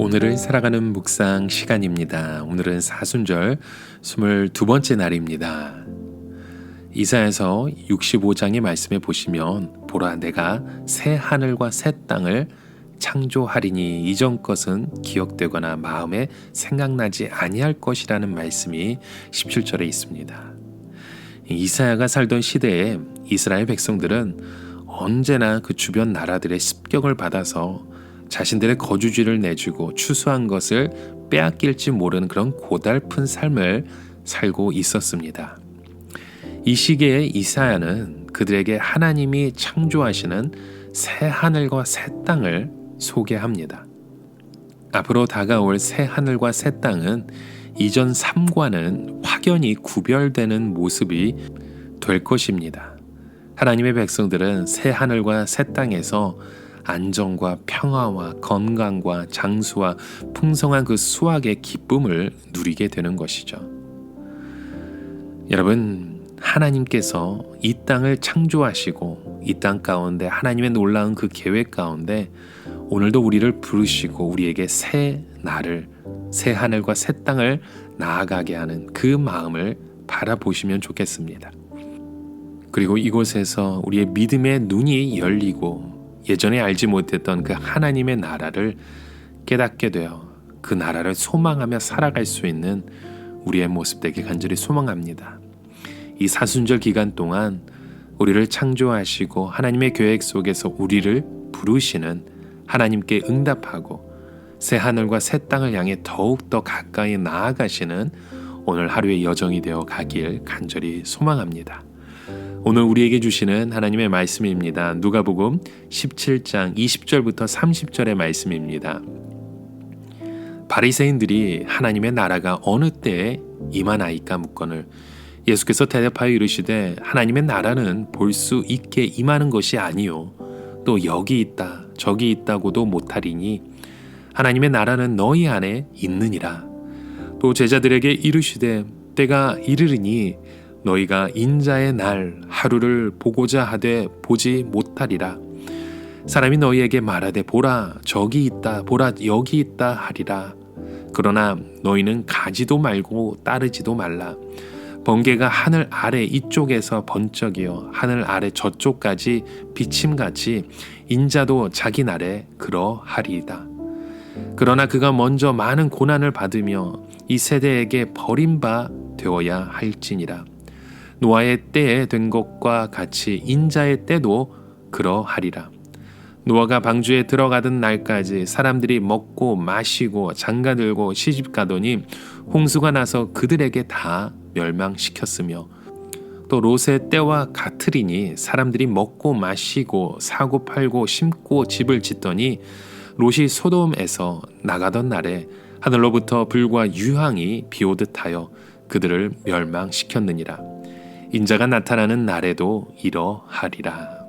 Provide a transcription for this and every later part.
오늘을 살아가는 묵상 시간입니다. 오늘은 사순절 22번째 날입니다. 이사야서 65장의 말씀에 보시면 보라 내가 새 하늘과 새 땅을 창조하리니 이전 것은 기억되거나 마음에 생각나지 아니할 것이라는 말씀이 17절에 있습니다. 이사야가 살던 시대에 이스라엘 백성들은 언제나 그 주변 나라들의 습격을 받아서 자신들의 거주지를 내주고 추수한 것을 빼앗길지 모르는 그런 고달픈 삶을 살고 있었습니다. 이 시기에 이사야는 그들에게 하나님이 창조하시는 새 하늘과 새 땅을 소개합니다. 앞으로 다가올 새 하늘과 새 땅은 이전 삶과는 확연히 구별되는 모습이 될 것입니다. 하나님의 백성들은 새 하늘과 새 땅에서 안정과 평화와 건강과 장수와 풍성한 그 수확의 기쁨을 누리게 되는 것이죠. 여러분, 하나님께서 이 땅을 창조하시고 이 땅 가운데 하나님의 놀라운 그 계획 가운데 오늘도 우리를 부르시고 우리에게 새 날을, 새 하늘과 새 땅을 나아가게 하는 그 마음을 바라보시면 좋겠습니다. 그리고 이곳에서 우리의 믿음의 눈이 열리고 예전에 알지 못했던 그 하나님의 나라를 깨닫게 되어 그 나라를 소망하며 살아갈 수 있는 우리의 모습 되길 간절히 소망합니다. 이 사순절 기간 동안 우리를 창조하시고 하나님의 계획 속에서 우리를 부르시는 하나님께 응답하고 새 하늘과 새 땅을 향해 더욱더 가까이 나아가시는 오늘 하루의 여정이 되어 가길 간절히 소망합니다. 오늘 우리에게 주시는 하나님의 말씀입니다. 누가복음 17장 20절부터 30절의 말씀입니다. 바리새인들이 하나님의 나라가 어느 때에 임하나이까 묻거늘 예수께서 대답하여 이르시되 하나님의 나라는 볼 수 있게 임하는 것이 아니요 또 여기 있다 저기 있다고도 못하리니 하나님의 나라는 너희 안에 있느니라. 또 제자들에게 이르시되 때가 이르리니 너희가 인자의 날 하루를 보고자 하되 보지 못하리라. 사람이 너희에게 말하되 보라 저기 있다 보라 여기 있다 하리라. 그러나 너희는 가지도 말고 따르지도 말라. 번개가 하늘 아래 이쪽에서 번쩍이어 하늘 아래 저쪽까지 비침같이 인자도 자기 날에 그러하리이다. 그러나 그가 먼저 많은 고난을 받으며 이 세대에게 버림바 되어야 할지니라. 노아의 때에 된 것과 같이 인자의 때도 그러하리라. 노아가 방주에 들어가던 날까지 사람들이 먹고 마시고 장가들고 시집가더니 홍수가 나서 그들에게 다 멸망시켰으며 또 롯의 때와 같으리니 사람들이 먹고 마시고 사고 팔고 심고 집을 짓더니 롯이 소돔에서 나가던 날에 하늘로부터 불과 유황이 비오듯 하여 그들을 멸망시켰느니라. 인자가 나타나는 날에도 이러하리라.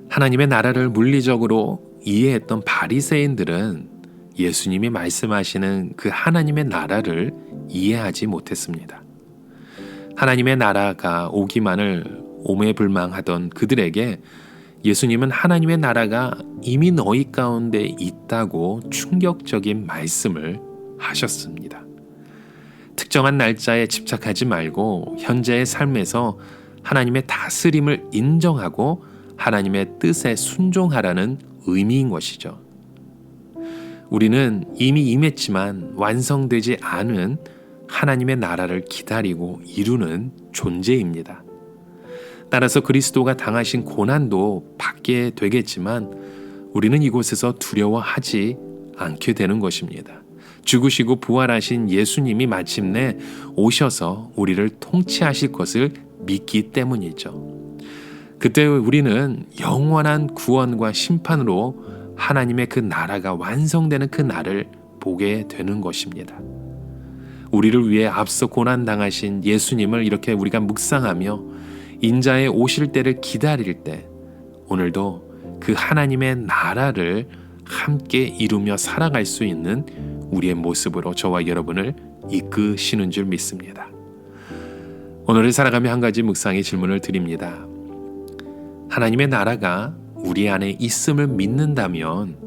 하나님의 나라를 물리적으로 이해했던 바리새인들은 예수님이 말씀하시는 그 하나님의 나라를 이해하지 못했습니다. 하나님의 나라가 오기만을 오매불망하던 그들에게 예수님은 하나님의 나라가 이미 너희 가운데 있다고 충격적인 말씀을 하셨습니다. 특정한 날짜에 집착하지 말고 현재의 삶에서 하나님의 다스림을 인정하고 하나님의 뜻에 순종하라는 의미인 것이죠. 우리는 이미 임했지만 완성되지 않은 하나님의 나라를 기다리고 이루는 존재입니다. 따라서 그리스도가 당하신 고난도 받게 되겠지만 우리는 이곳에서 두려워하지 않게 되는 것입니다. 죽으시고 부활하신 예수님이 마침내 오셔서 우리를 통치하실 것을 믿기 때문이죠. 그때 우리는 영원한 구원과 심판으로 하나님의 그 나라가 완성되는 그 날을 보게 되는 것입니다. 우리를 위해 앞서 고난당하신 예수님을 이렇게 우리가 묵상하며 인자의 오실 때를 기다릴 때 오늘도 그 하나님의 나라를 함께 이루며 살아갈 수 있는 우리의 모습으로 저와 여러분을 이끄시는 줄 믿습니다. 오늘을 살아가며 한 가지 묵상의 질문을 드립니다. 하나님의 나라가 우리 안에 있음을 믿는다면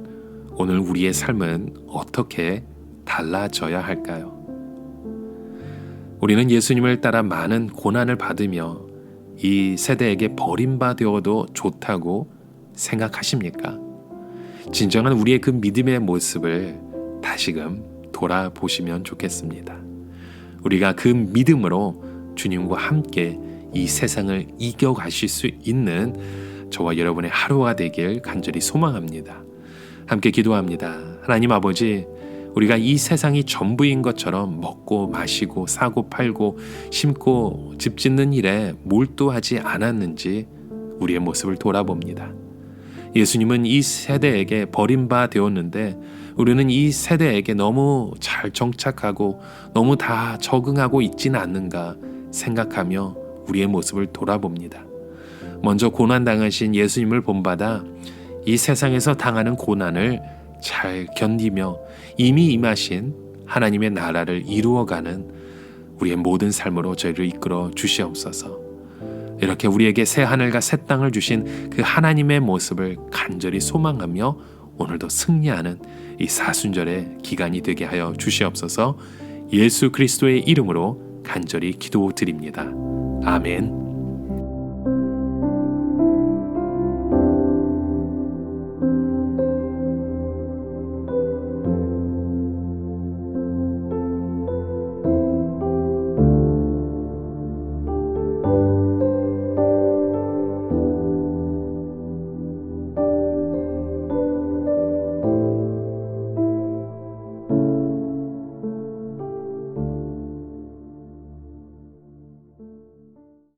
오늘 우리의 삶은 어떻게 달라져야 할까요? 우리는 예수님을 따라 많은 고난을 받으며 이 세대에게 버림받아도 좋다고 생각하십니까? 진정한 우리의 그 믿음의 모습을 다시금 돌아보시면 좋겠습니다. 우리가 그 믿음으로 주님과 함께 이 세상을 이겨가실 수 있는 저와 여러분의 하루가 되길 간절히 소망합니다. 함께 기도합니다. 하나님 아버지, 우리가 이 세상이 전부인 것처럼 먹고 마시고 사고 팔고 심고 집 짓는 일에 몰두하지 않았는지 우리의 모습을 돌아봅니다. 예수님은 이 세대에게 버림받았는데 우리는 이 세대에게 너무 잘 정착하고 너무 다 적응하고 있지는 않는가 생각하며 우리의 모습을 돌아봅니다. 먼저 고난당하신 예수님을 본받아 이 세상에서 당하는 고난을 잘 견디며 이미 임하신 하나님의 나라를 이루어가는 우리의 모든 삶으로 저희를 이끌어 주시옵소서. 이렇게 우리에게 새 하늘과 새 땅을 주신 그 하나님의 모습을 간절히 소망하며 오늘도 승리하는 이 사순절의 기간이 되게 하여 주시옵소서. 예수 그리스도의 이름으로 간절히 기도드립니다. 아멘.